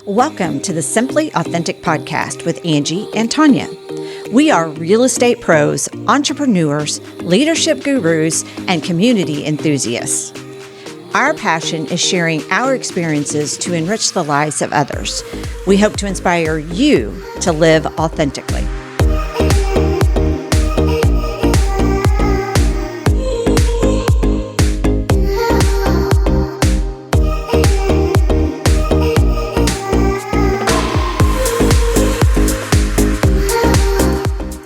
Welcome to the Simply Authentic podcast with Angie and Tonya. We are real estate pros, entrepreneurs, leadership gurus, and community enthusiasts. Our passion is sharing our experiences to enrich the lives of others. We hope to inspire you to live authentically.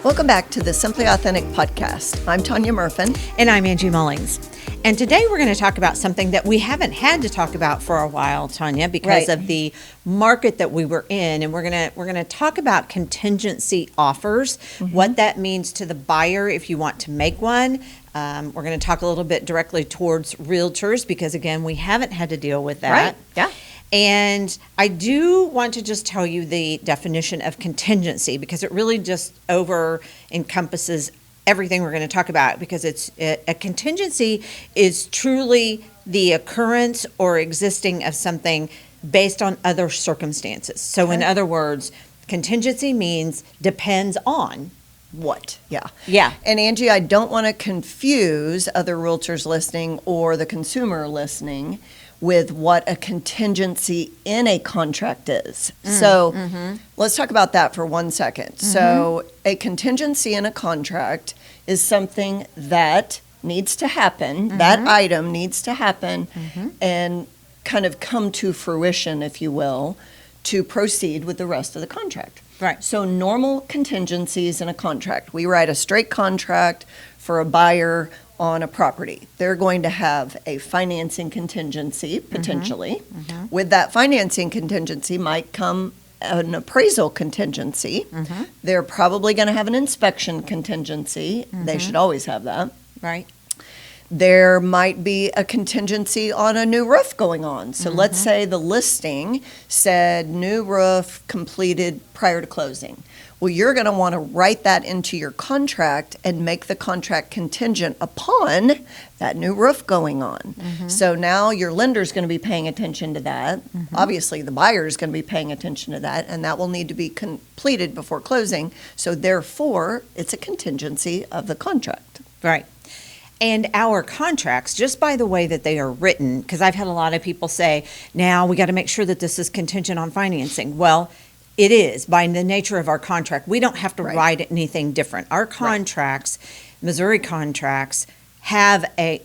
Welcome back to the Simply Authentic podcast. I'm Tonya Murfin. And I'm Angie Mullings. And today we're going to talk about something that we haven't had to talk about for a while, Tonya, because of the market that we were in. And we're going to talk about contingency offers, what that means to the buyer if you want to make one. We're going to talk a little bit directly towards realtors because, again, we haven't had to deal with that. Right. Yeah. And I do want to just tell you the definition of contingency because it really just encompasses everything we're going to talk about, because a contingency is truly the occurrence or existing of something based on other circumstances. So in other words, contingency means depends on what? Yeah. Yeah. And Angie, I don't want to confuse other realtors listening or the consumer listening with what a contingency in a contract is. Let's talk about that for 1 second. So a contingency in a contract is something that needs to happen, that item needs to happen and kind of come to fruition, if you will, to proceed with the rest of the contract. Right. So normal contingencies in a contract, we write a straight contract for a buyer on a property. They're going to have a financing contingency, potentially. With that financing contingency might come an appraisal contingency. They're probably going to have an inspection contingency. They should always have that. right. There might be a contingency on a new roof going on. So let's say the listing said new roof completed prior to closing. Well, you're going to want to write that into your contract and make the contract contingent upon that new roof going on. So now your lender's going to be paying attention to that. Obviously, the buyer is going to be paying attention to that, and that will need to be completed before closing. So therefore, it's a contingency of the contract. Right. And our contracts, just by the way that they are written, because I've had a lot of people say, now we got to make sure that this is contingent on financing. Well, it is by the nature of our contract. We don't have to write anything different. Our contracts, Missouri contracts, have a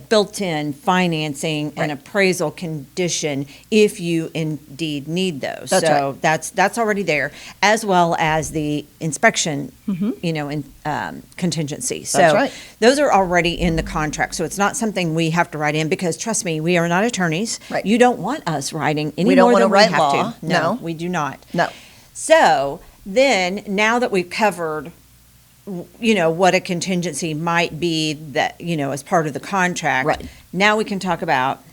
built-in financing and appraisal condition if you indeed need those. That's already there, as well as the inspection, contingency. So those are already in the contract. So it's not something we have to write in because, trust me, we are not attorneys. Right. You don't want us writing any We don't more want than to we write have law. to. No, we do not. No. So then, now that we've covered what a contingency might be that, as part of the contract. Right. Now we can talk about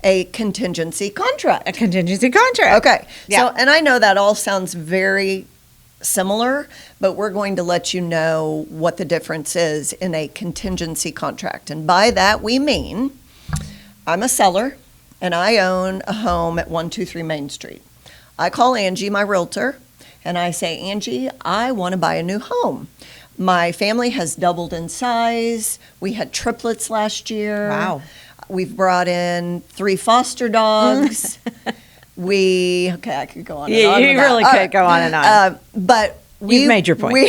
a contingency contract. a contingency contract. Okay. Yeah. So, and I know that all sounds very similar, but we're going to let you know what the difference is in a contingency contract. And by that, we mean I'm a seller and I own a home at 123 Main Street. I call Angie, my realtor, and I say, Angie, I want to buy a new home. My family has doubled in size. We had triplets last year. Wow. We've brought in 3 foster dogs. I could go on and on. You really could go on and on. But You've made your point.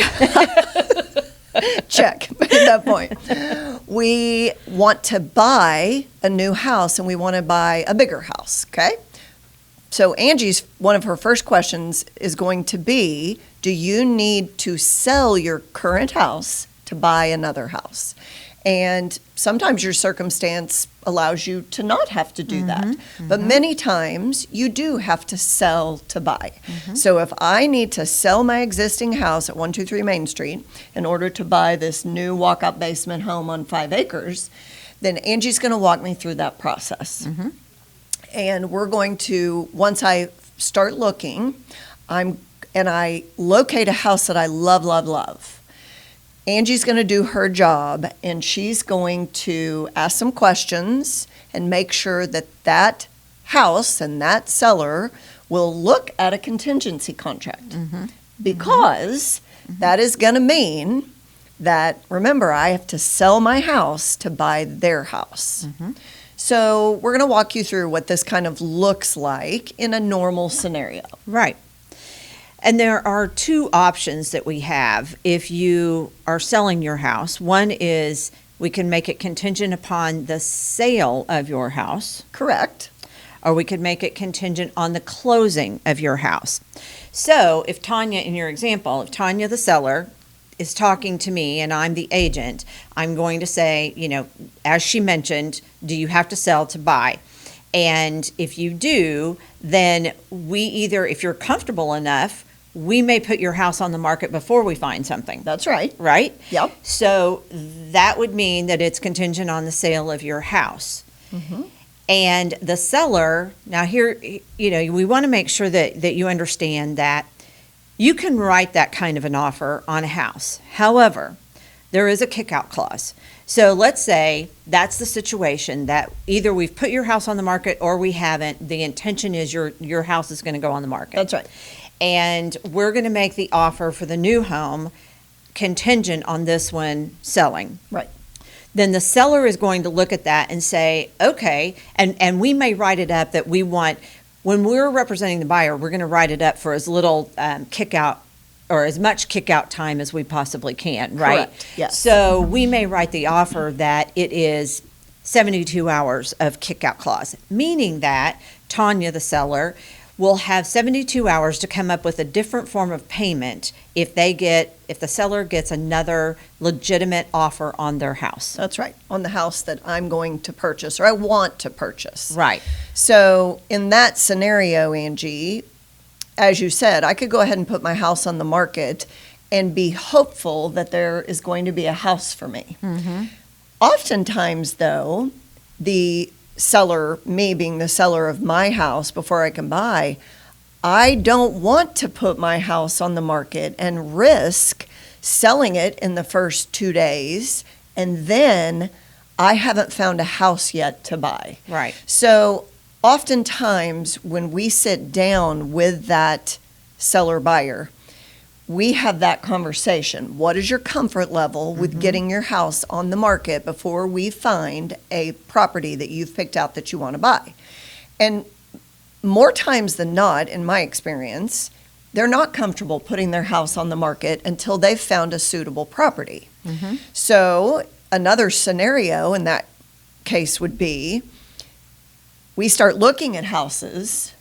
Check. At that point. We want to buy a new house, and we want to buy a bigger house, okay? So Angie's, one of her first questions is going to be, do you need to sell your current house to buy another house? And sometimes your circumstance allows you to not have to do that. But many times you do have to sell to buy. So if I need to sell my existing house at 123 Main Street in order to buy this new walk-up basement home on 5 acres, then Angie's going to walk me through that process. And we're going to, once I start looking, I locate a house that I love. Angie's going to do her job, and she's going to ask some questions and make sure that that house and that seller will look at a contingency contract because that is going to mean that, remember, I have to sell my house to buy their house. So we're going to walk you through what this kind of looks like in a normal scenario. Right. And there are two options that we have if you are selling your house. One is we can make it contingent upon the sale of your house, Correct. or we could make it contingent on the closing of your house. So if Tonya, in your example, if Tonya, the seller, is talking to me and I'm the agent, I'm going to say, as she mentioned, do you have to sell to buy? And if you do, then we either, if you're comfortable enough, we may put your house on the market before we find something. That's right. Right? Yep. So that would mean that it's contingent on the sale of your house. And the seller, now here, we want to make sure that you understand that you can write that kind of an offer on a house. However, there is a kick-out clause. So let's say that's the situation that either we've put your house on the market or we haven't. The intention is your house is going to go on the market. That's right. And we're going to make the offer for the new home contingent on this one selling. Right. Then the seller is going to look at that and say, okay, and we may write it up that we want, when we're representing the buyer, we're going to write it up for as little kick-out or as much kick-out time as we possibly can, right? Correct. Yes. So we may write the offer that it is 72 hours of kick-out clause, meaning that Tonya, the seller, will have 72 hours to come up with a different form of payment if the seller gets another legitimate offer on their house. That's right. On the house that I'm going to purchase or I want to purchase. Right. So in that scenario, Angie, as you said, I could go ahead and put my house on the market and be hopeful that there is going to be a house for me. Oftentimes, though, the seller, me being the seller of my house before I can buy, I don't want to put my house on the market and risk selling it in the first 2 days, and then I haven't found a house yet to buy. Right. So oftentimes when we sit down with that seller buyer, we have that conversation. What is your comfort level with getting your house on the market before we find a property that you've picked out that you want to buy? And more times than not, in my experience, they're not comfortable putting their house on the market until they've found a suitable property. So another scenario in that case would be we start looking at houses,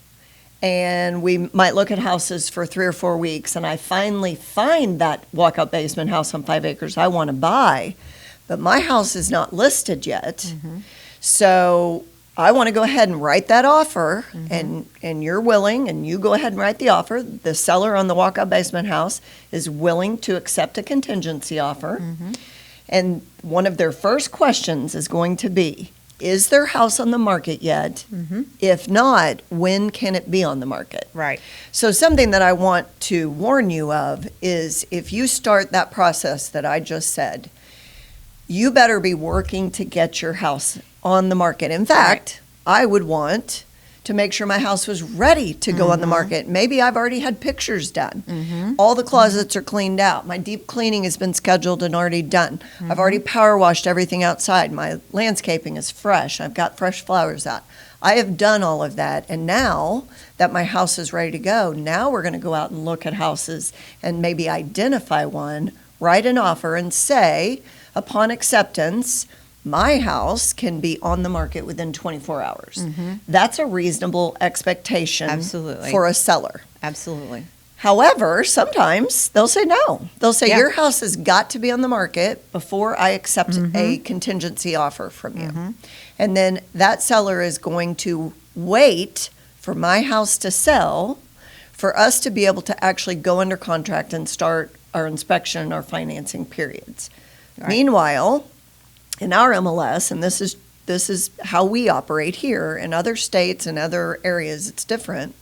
and we might look at houses for 3 or 4 weeks, and I finally find that walkout basement house on 5 acres I want to buy, but my house is not listed yet. So I want to go ahead and write that offer, and you're willing, and you go ahead and write the offer. The seller on the walkout basement house is willing to accept a contingency offer. And one of their first questions is going to be, is their house on the market yet? If not, when can it be on the market? Right. So something that I want to warn you of is if you start that process that I just said, you better be working to get your house on the market. In fact, I would want to make sure my house was ready to go on the market. Maybe I've already had pictures done. All the closets are cleaned out. My deep cleaning has been scheduled and already done. I've already power washed everything outside. My landscaping is fresh. I've got fresh flowers out. I have done all of that. And now that my house is ready to go, now we're going to go out and look at houses and maybe identify one, write an offer, and say, upon acceptance, my house can be on the market within 24 hours. That's a reasonable expectation. Absolutely. For a seller. Absolutely. However, sometimes they'll say no. They'll say, your house has got to be on the market before I accept a contingency offer from you. And then that seller is going to wait for my house to sell for us to be able to actually go under contract and start our inspection and our financing periods. Right. Meanwhile, in our MLS, and this is how we operate here, in other states and other areas it's different,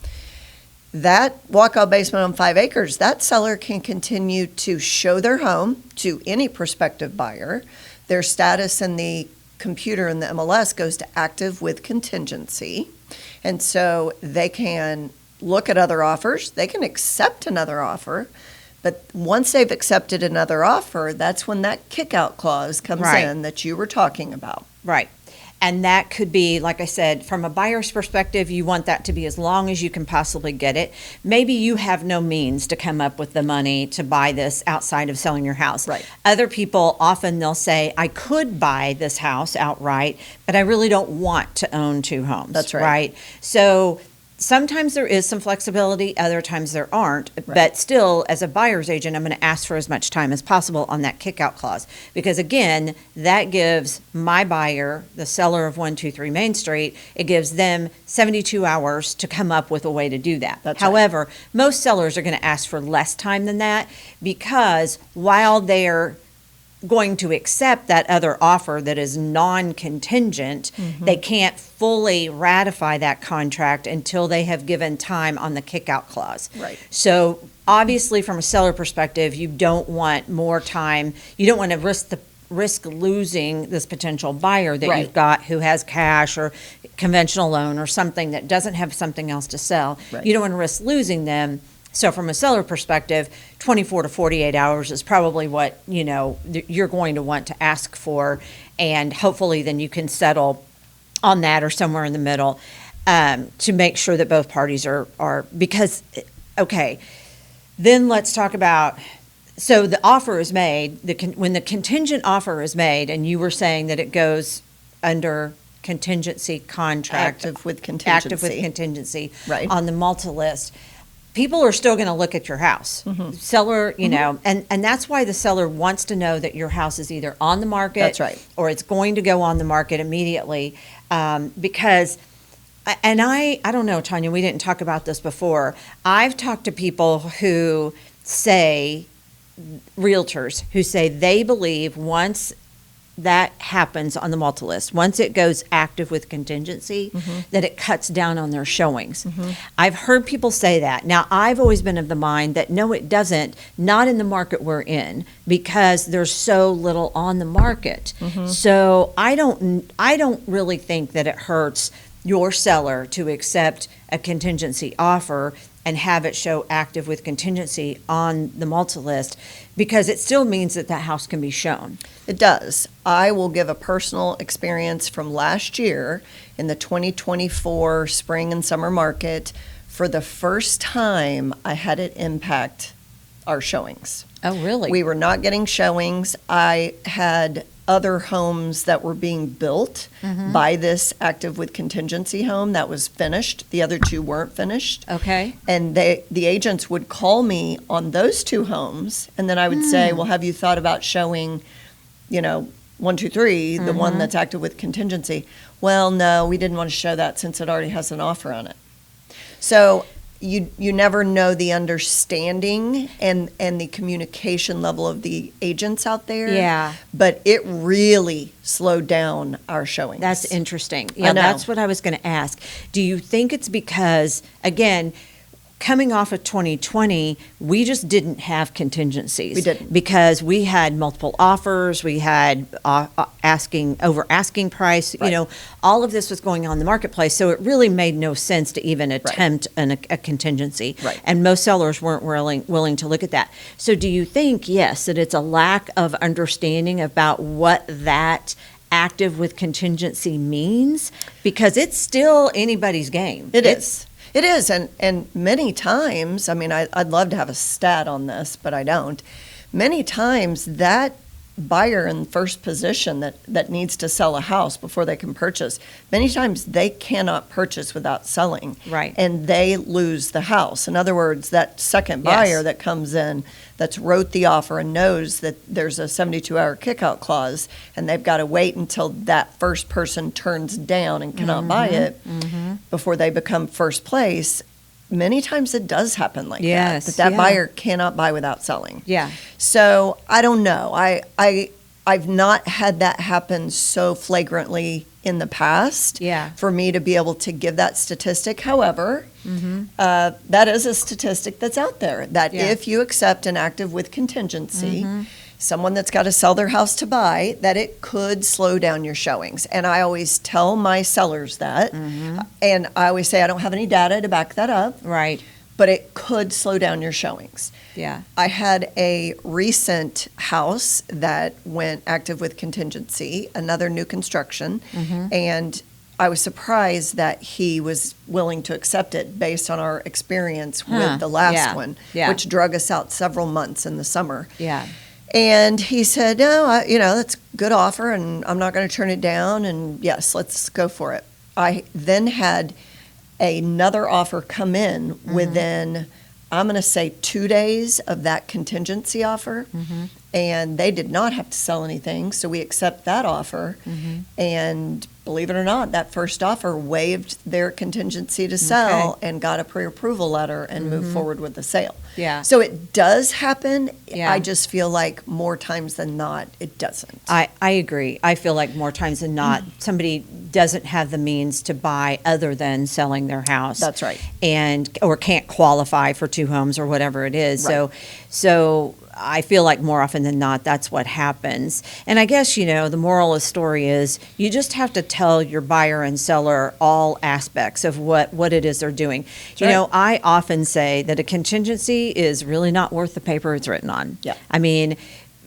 that walkout basement on 5 acres, that seller can continue to show their home to any prospective buyer. Their status in the computer in the MLS goes to active with contingency. And so they can look at other offers. They can accept another offer. But once they've accepted another offer, that's when that kick-out clause comes in that you were talking about. Right. And that could be, like I said, from a buyer's perspective, you want that to be as long as you can possibly get it. Maybe you have no means to come up with the money to buy this outside of selling your house. Right. Other people, often they'll say, I could buy this house outright, but I really don't want to own two homes. That's right. Right? So sometimes there is some flexibility, other times there aren't. But still, as a buyer's agent, I'm going to ask for as much time as possible on that kick-out clause. Because again, that gives my buyer, the seller of 123 Main Street, it gives them 72 hours to come up with a way to do that. However, most sellers are going to ask for less time than that, because while they're going to accept that other offer that is non-contingent, they can't fully ratify that contract until they have given time on the kick-out clause. Right. So obviously, from a seller perspective, you don't want more time. You don't want to risk losing this potential buyer that you've got who has cash or conventional loan or something that doesn't have something else to sell. You don't want to risk losing them. So from a seller perspective, 24 to 48 hours is probably what, you're going to want to ask for. And hopefully then you can settle on that or somewhere in the middle, to make sure that both parties are because, okay, then let's talk about, so the offer is made, when the contingent offer is made, and you were saying that it goes under contingency contract. Active with contingency. Right. On the multi-list. People are still going to look at your house. Seller, and that's why the seller wants to know that your house is either on the market. That's right. Or it's going to go on the market immediately. Because, and I don't know, Tonya, we didn't talk about this before. I've talked to people who say, realtors, who say they believe once that happens on the multi-list, once it goes active with contingency, that it cuts down on their showings. I've heard people say that. Now, I've always been of the mind that no, it doesn't, not in the market we're in, because there's so little on the market. So I don't really think that it hurts your seller to accept a contingency offer and have it show active with contingency on the multi-list, because it still means that that house can be shown. It does. I will give a personal experience from last year in the 2024 spring and summer market. For the first time, I had it impact our showings. Oh, really? We were not getting showings. I had other homes that were being built by this active with contingency home that was finished. The other two weren't finished. Okay. And the agents would call me on those two homes, and then I would say, well, have you thought about showing, 123, the one that's active with contingency? Well, no, we didn't want to show that since it already has an offer on it. So you never know the understanding and the communication level of the agents out there. Yeah. But it really slowed down our showings. That's interesting. I Yeah, know. that's what I was going to ask. Do you think it's because, again, coming off of 2020, we just didn't have contingencies. We didn't. Because we had multiple offers, we had asking price, Right. all of this was going on in the marketplace, so it really made no sense to even attempt a contingency. Right. And most sellers weren't willing to look at that. So do you think, yes, that it's a lack of understanding about what that active with contingency means? Because it's still anybody's game. It is. It is, and many times, I'd love to have a stat on this, but I don't. Many times, that buyer in first position that needs to sell a house before they can purchase, many times they cannot purchase without selling. Right. And they lose the house. In other words, that second buyer that comes in, that's wrote the offer and knows that there's a 72-hour kick-out clause, and they've got to wait until that first person turns down and cannot buy it before they become first place. Many times it does happen like that buyer cannot buy without selling. Yeah. So I don't know. I've not had that happen so flagrantly in the past for me to be able to give that statistic. However, that is a statistic that's out there, that if you accept an active with contingency, someone that's got to sell their house to buy, that it could slow down your showings. And I always tell my sellers that. And I always say I don't have any data to back that up, Right. but it could slow down your showings. Yeah. I had a recent house that went active with contingency, another new construction, and I was surprised that he was willing to accept it based on our experience with the last one, which drug us out several months in the summer. Yeah. And he said, no, that's a good offer, and I'm not going to turn it down, and yes, let's go for it. I then had another offer come in within, I'm going to say, 2 days of that contingency offer, and they did not have to sell anything, so we accept that offer. And believe it or not, that first offer waived their contingency to sell and got a pre-approval letter and moved forward with the sale. Yeah. So it does happen. Yeah. I just feel like more times than not, it doesn't. I agree. I feel like more times than not, somebody doesn't have the means to buy other than selling their house. That's right. Or can't qualify for 2 homes or whatever it is. Right. So I feel like more often than not, that's what happens. And I guess, the moral of the story is you just have to tell your buyer and seller all aspects of what it is they're doing. Right. I often say that a contingency is really not worth the paper it's written on. Yeah. I mean,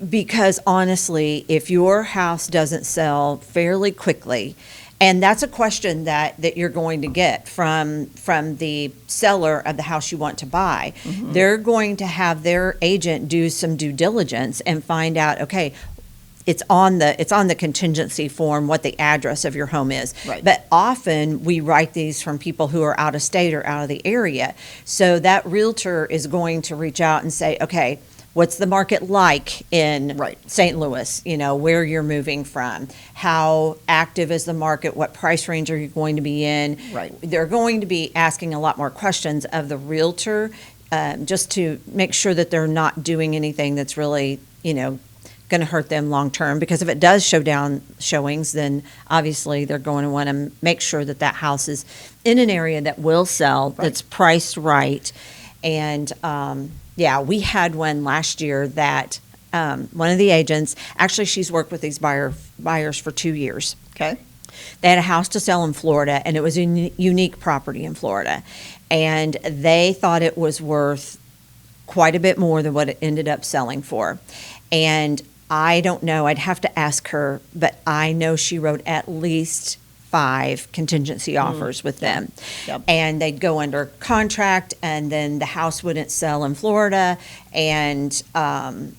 because honestly, if your house doesn't sell fairly quickly, and that's a question that you're going to get from the seller of the house you want to buy. They're going to have their agent do some due diligence and find out, okay, it's on the contingency form what the address of your home is. Right. But often we write these from people who are out of state or out of the area. So that realtor is going to reach out and say, okay, what's the market like in St. Louis, where you're moving from? How active is the market? What price range are you going to be in? Right. They're going to be asking a lot more questions of the realtor just to make sure that they're not doing anything that's really, going to hurt them long term. Because if it does show down showings, then obviously they're going to want to make sure that that house is in an area that will sell, that's priced right. And yeah, we had one last year that one of the agents, actually she's worked with these buyers for 2 years. Okay. They had a house to sell in Florida, and it was a unique property in Florida. And they thought it was worth quite a bit more than what it ended up selling for. And I don't know, I'd have to ask her, but I know she wrote at least 5 contingency offers with them. Yep. And they'd go under contract, and then the house wouldn't sell in Florida, and and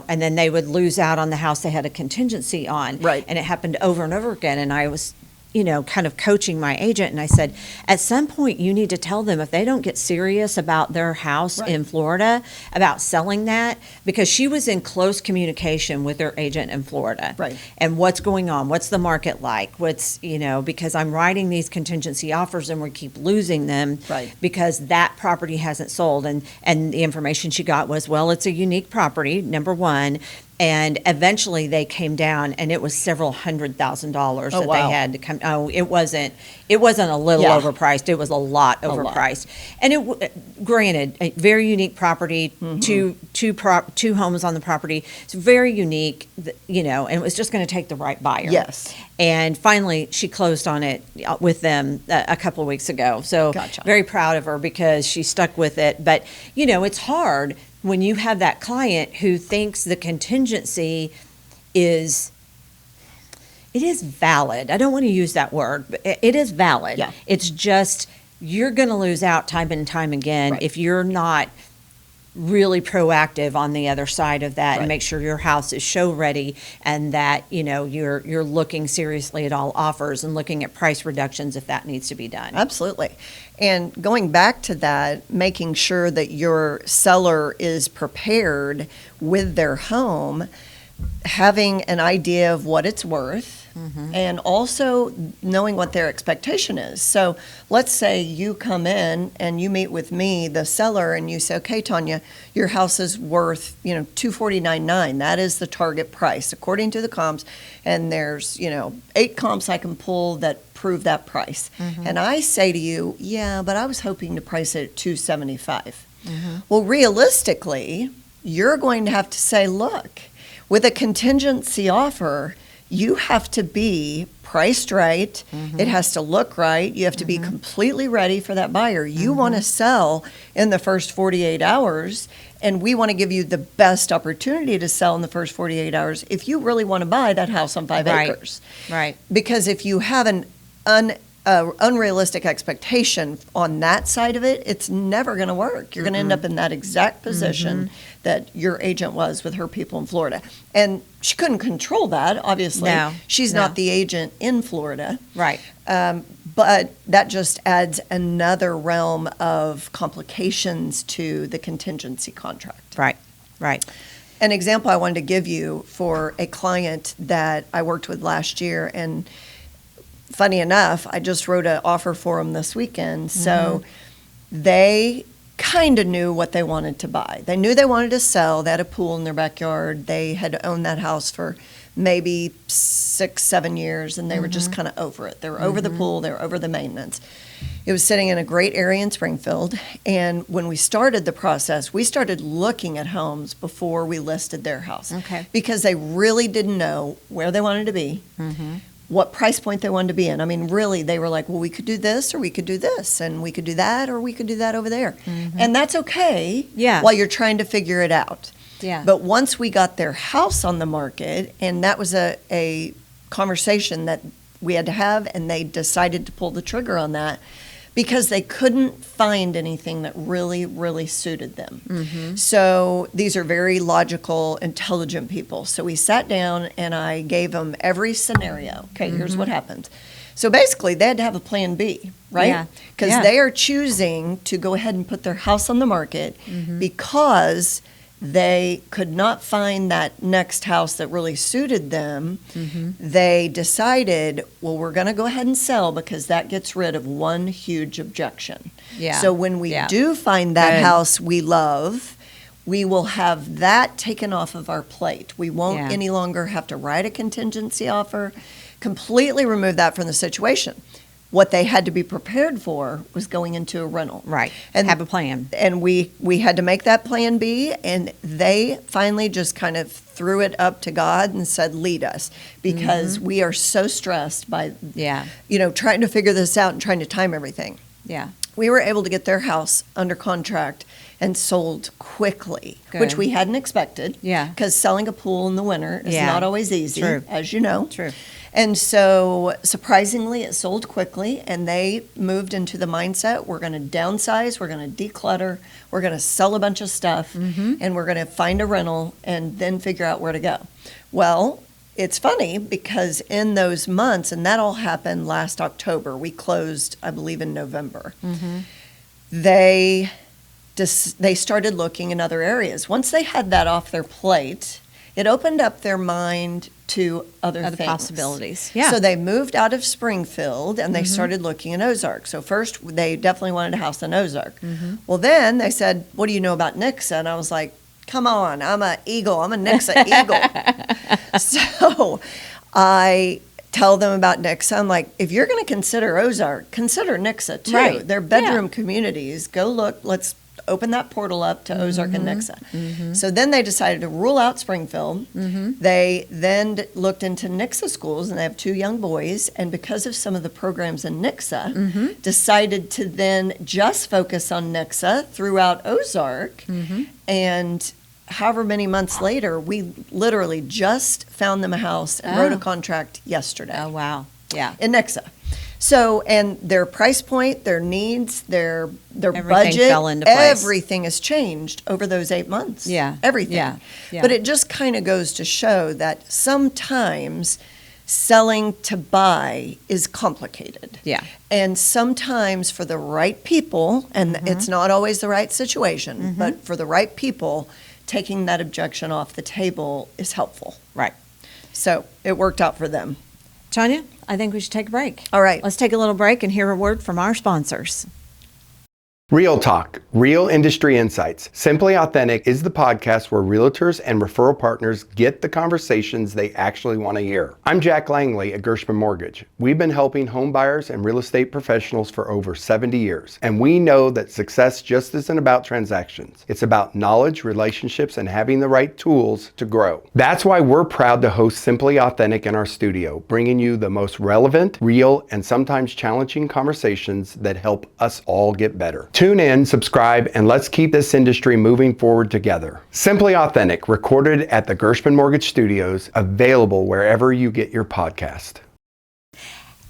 then they would lose out on the house they had a contingency on. Right. And it happened over and over again. And I was kind of coaching my agent, and I said, at some point you need to tell them if they don't get serious about their house in Florida, about selling that, because she was in close communication with their agent in Florida. Right. And what's going on? What's the market like? What's, because I'm writing these contingency offers and we keep losing them because that property hasn't sold. And the information she got was, well, it's a unique property, number one. And eventually they came down, and it was several $100,000 that they had to come. Oh, it wasn't a little overpriced. It was a lot overpriced. And granted, a very unique property, two homes on the property. It's very unique, and it was just going to take the right buyer. Yes. And finally, she closed on it with them a couple of weeks ago. So very proud of her because she stuck with it. But, it's hard when you have that client who thinks the contingency is valid. I don't want to use that word, but it is valid. Yeah. It's just you're going to lose out time and time again if you're not really proactive on the other side of that and make sure your house is show ready, and that you're looking seriously at all offers and looking at price reductions if that needs to be done. Absolutely. And going back to that, making sure that your seller is prepared with their home, having an idea of what it's worth, and also knowing what their expectation is. So let's say you come in and you meet with me, the seller, and you say, okay, Tonya, your house is worth, $249,900. That is the target price according to the comps. And there's, 8 comps I can pull that prove that price. And I say to you, yeah, but I was hoping to price it at $275,000. Well, realistically, you're going to have to say, look, with a contingency offer, you have to be priced right. It has to look right. You have to be completely ready for that buyer. You want to sell in the first 48 hours, and we want to give you the best opportunity to sell in the first 48 hours if you really want to buy that house on 5 acres. Right. Because if you have an unrealistic expectation on that side of it, it's never going to work. You're going to end up in that exact position that your agent was with her people in Florida. And she couldn't control that, obviously. No, She's no. not the agent in Florida. Right. But that just adds another realm of complications to the contingency contract. Right. Right. An example I wanted to give you for a client that I worked with last year, and funny enough, I just wrote an offer for them this weekend. So they kind of knew what they wanted to buy. They knew they wanted to sell. They had a pool in their backyard. They had owned that house for maybe 6-7 years, and they were just kind of over it. They were over the pool. They were over the maintenance. It was sitting in a great area in Springfield. And when we started the process, we started looking at homes before we listed their house. Okay. Because they really didn't know where they wanted to be, what price point they wanted to be in. I mean, really, they were like, well, we could do this, or we could do this, and we could do that, or we could do that over there. And that's okay Yeah. while you're trying to figure it out. Yeah. But once we got their house on the market, and that was a conversation that we had to have, and they decided to pull the trigger on that because they couldn't find anything that really, really suited them. So these are very logical, intelligent people. So we sat down and I gave them every scenario. Okay, here's what happens. So basically, they had to have a plan B, right? Yeah. Because Yeah. they are choosing to go ahead and put their house on the market because they could not find that next house that really suited them. They decided, well, we're going to go ahead and sell because that gets rid of one huge objection. Yeah. So when we Yeah. do find that Good. house we love, we will have that taken off of our plate. We won't Yeah. any longer have to write a contingency offer, completely remove that from the situation. What they had to be prepared for was going into a rental. Right. And Have a plan. And we had to make that plan B, and they finally just kind of threw it up to God and said, lead us, because we are so stressed by, Yeah. trying to figure this out and trying to time everything. Yeah. We were able to get their house under contract and sold quickly, which Good. we hadn't expected. Yeah. Because selling a pool in the winter is Yeah. not always easy, True. as you know. True. And so, surprisingly, it sold quickly, and they moved into the mindset, we're going to downsize, we're going to declutter, we're going to sell a bunch of stuff, and we're going to find a rental and then figure out where to go. Well, it's funny because in those months, and that all happened last October, we closed, I believe, in November. They started looking in other areas. Once they had that off their plate, it opened up their mind to other Other things. possibilities. Yeah. So they moved out of Springfield and they started looking in Ozark. So first, they definitely wanted a house in Ozark. Well, then they said, what do you know about Nixa? And I was like, come on, I'm an eagle. I'm a Nixa eagle. So I tell them about Nixa. I'm like, if you're going to consider Ozark, consider Nixa too. Right. They're bedroom communities. Go look. Let's open that portal up to Ozark and Nixa. So then they decided to rule out Springfield. They then looked into Nixa schools, and they have 2 young boys. And because of some of the programs in Nixa, decided to then just focus on Nixa throughout Ozark. And however many months later, we literally just found them a house and wrote a contract yesterday Oh, wow. Yeah. in Nixa. So, and their price point, their needs, their Everything budget, fell into place. everything has changed over those 8 months. Yeah. Everything. Yeah. Yeah. But it just kind of goes to show that sometimes selling to buy is complicated. Yeah. And sometimes for the right people, and it's not always the right situation, but for the right people, taking that objection off the table is helpful. Right. So it worked out for them. Tonya, I think we should take a break. All right. Let's take a little break and hear a word from our sponsors. Real Talk, real industry insights. Simply Authentic is the podcast where realtors and referral partners get the conversations they actually want to hear. I'm Jack Langley at Gershman Mortgage. We've been helping home buyers and real estate professionals for over 70 years, and we know that success just isn't about transactions. It's about knowledge, relationships, and having the right tools to grow. That's why we're proud to host Simply Authentic in our studio, bringing you the most relevant, real, and sometimes challenging conversations that help us all get better. Tune in, subscribe, and let's keep this industry moving forward together. Simply Authentic, recorded at the Gershman Mortgage Studios, available wherever you get your podcast.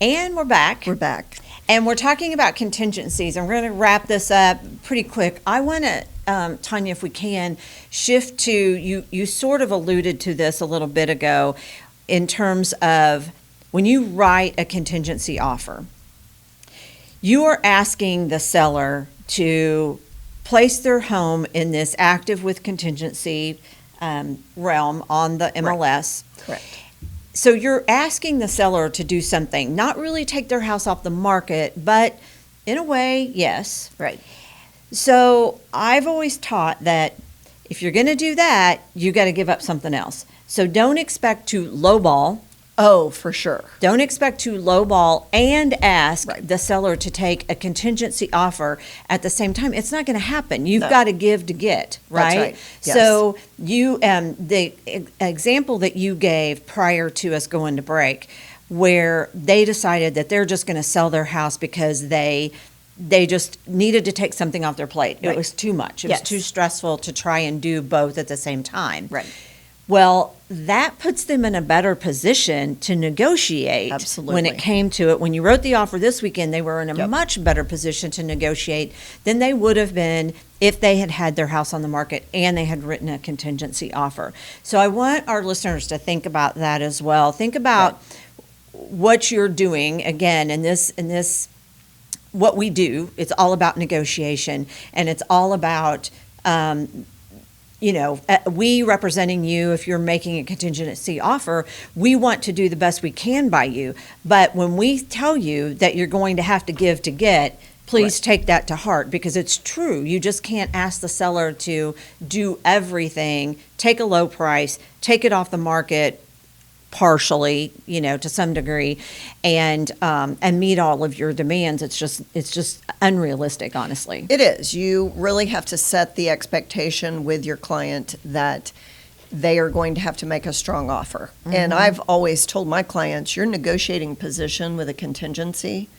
And we're back. We're back. And we're talking about contingencies. And we're going to wrap this up pretty quick. I want to, Tonya, if we can, shift to, you sort of alluded to this a little bit ago, in terms of when you write a contingency offer, you are asking the seller to place their home in this active with contingency realm on the MLS. Right. Correct. So you're asking the seller to do something, not really take their house off the market, but in a way, yes. Right. So I've always taught that if you're going to do that, you got to give up something else. So don't expect to lowball. Oh, for sure. Don't expect to lowball and ask Right. the seller to take a contingency offer at the same time. It's not going to happen. You've No. got to give to get, right? That's right. Yes. So you, the example that you gave prior to us going to break, where they decided that they're just going to sell their house because they just needed to take something off their plate. It Right. was too much. It Yes. was too stressful to try and do both at the same time. Right. Well, that puts them in a better position to negotiate. Absolutely. When it came to it. When you wrote the offer this weekend, they were in a Yep. much better position to negotiate than they would have been if they had had their house on the market and they had written a contingency offer. So I want our listeners to think about that as well. Think about what you're doing again in this what we do. It's all about negotiation, and it's all about we representing you, if you're making a contingency offer, we want to do the best we can by you. But when we tell you that you're going to have to give to get, please Right. take that to heart, because it's true. You just can't ask the seller to do everything, take a low price, take it off the market partially, to some degree, and meet all of your demands. It's just unrealistic, honestly. It is. You really have to set the expectation with your client that they are going to have to make a strong offer. And I've always told my clients, your negotiating position with a contingency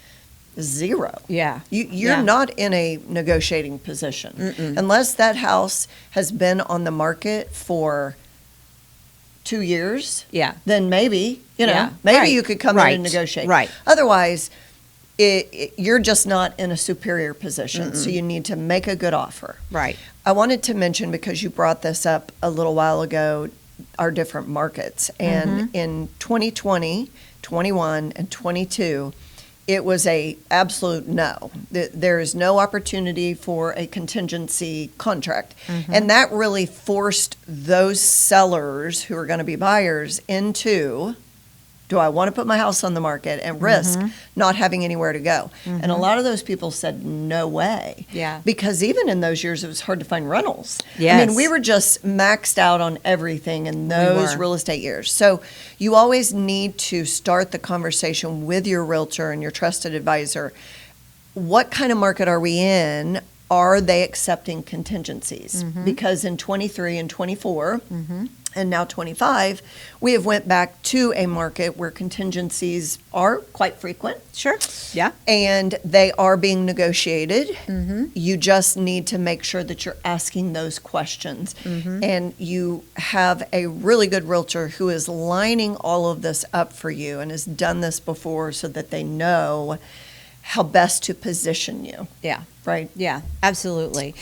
is zero. Yeah. You're Yeah. not in a negotiating position unless that house has been on the market for 2 years. Yeah. Then maybe, Yeah. maybe Right. you could come in Right. and negotiate. Right. Otherwise, you're just not in a superior position. So you need to make a good offer. Right. I wanted to mention, because you brought this up a little while ago, our different markets. And in 2020, 21, and 22, it was a absolute no. There is no opportunity for a contingency contract. And that really forced those sellers who are going to be buyers into, do I want to put my house on the market and risk not having anywhere to go? And a lot of those people said, no way. Yeah. Because even in those years, it was hard to find rentals. I Yes. mean, we were just maxed out on everything in those were. real estate years. So you always need to start the conversation with your realtor and your trusted advisor. What kind of market are we in? Are they accepting contingencies? Because in 23 and 24, and now 25, we have went back to a market where contingencies are quite frequent. Sure. Yeah. And they are being negotiated. You just need to make sure that you're asking those questions. And you have a really good realtor who is lining all of this up for you and has done this before, so that they know how best to position you. Yeah. Right? Yeah, absolutely.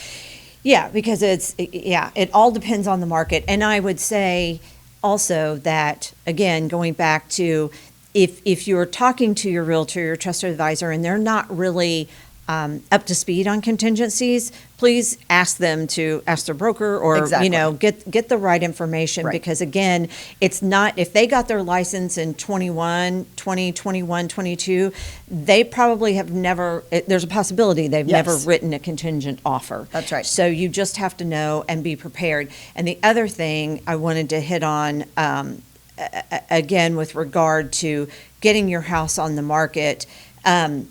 Yeah, because it all depends on the market. And I would say also that, again, going back to if you're talking to your realtor, your trusted advisor, and they're not really up to speed on contingencies, please ask them to ask their broker or, Exactly. get the right information. Right. Because again, it's not, if they got their license in 22, they probably have never, there's a possibility they've Yes. never written a contingent offer. That's right. So you just have to know and be prepared. And the other thing I wanted to hit on, again, with regard to getting your house on the market,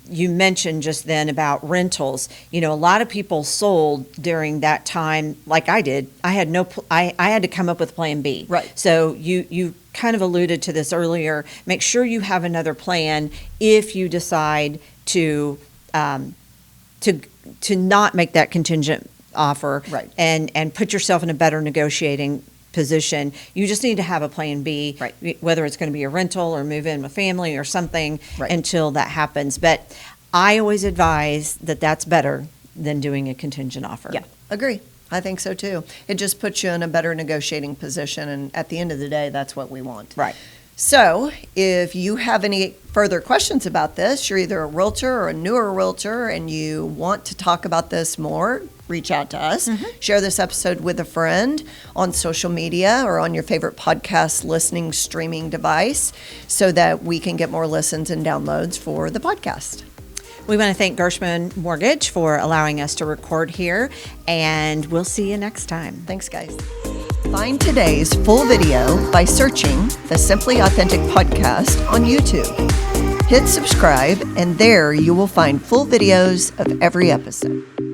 you mentioned just then about rentals. A lot of people sold during that time, like I did. I had I had to come up with plan B. Right. So you kind of alluded to this earlier. Make sure you have another plan if you decide to not make that contingent offer. Right. And put yourself in a better negotiating position. You just need to have a plan B, Right. whether it's going to be a rental or move in with family or something, Right. until that happens. But I always advise that that's better than doing a contingent offer. Yeah, agree. I think so too. It just puts you in a better negotiating position, and at the end of the day, that's what we want. Right. So, if you have any further questions about this, you're either a realtor or a newer realtor and you want to talk about this more, reach out to us. Share this episode with a friend on social media or on your favorite podcast listening streaming device so that we can get more listens and downloads for the podcast. We want to thank Gershman Mortgage for allowing us to record here, and we'll see you next time. Thanks, guys. Find today's full video by searching the Simply Authentic podcast on YouTube. Hit subscribe, and there you will find full videos of every episode.